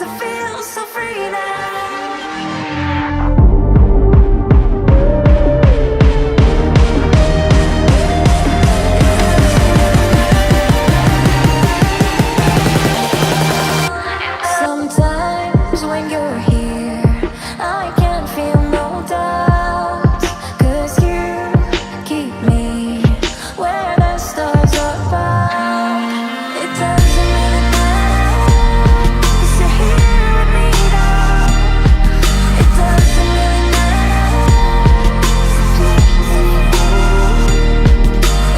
'cause I feel so free now. Sometimes when you're here, I can't feel no doubts, 'cause you keep me where the stars are bound. It doesn't really matter, 'cause you're here with me now. It doesn't really matter.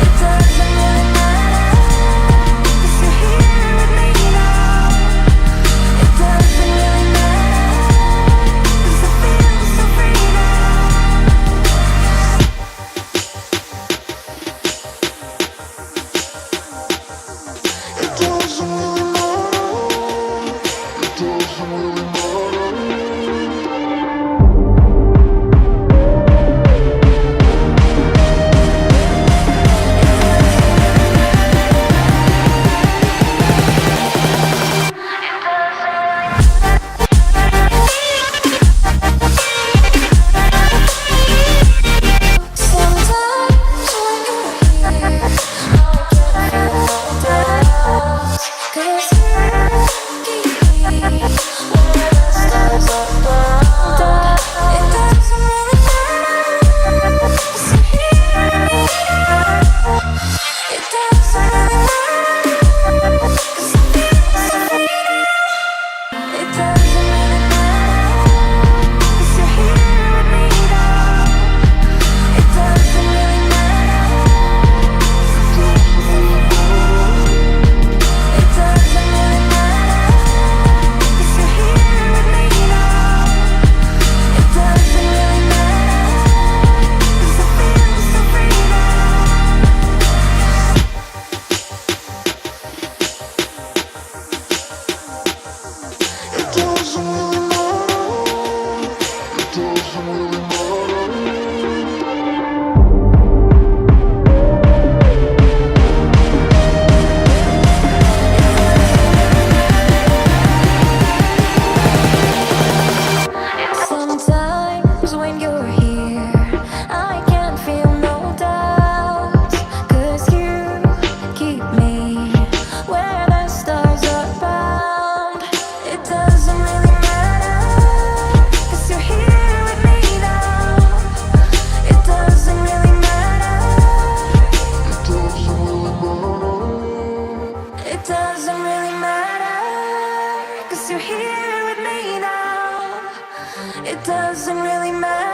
It doesn't really matter, 'cause you're here with me now. It doesn't really matter, 'cause I feel so free now. It doesn't really matter. It doesn't really matter. Sometimes when you're here, I can't feel no doubts, 'cause you keep me where the stars are bound. It doesn't really matter, 'cause you're here with me now. It doesn't really matter, 'cause I feel so free now. It doesn't really matter, 'cause you're here with me now. It doesn't really matter. It doesn't really matter, 'cause you're here with me now. It doesn't really matter, 'cause I feel so free now. It doesn't really matter. It doesn't really matter. Sometimes when you're here, I can't feel no doubts, 'cause you keep me where the stars are bound. It doesn't really matter, 'cause you're here with me now. It doesn't really matter. It doesn't really matter. It doesn't really matter, 'cause you're here with me now. It doesn't really matter.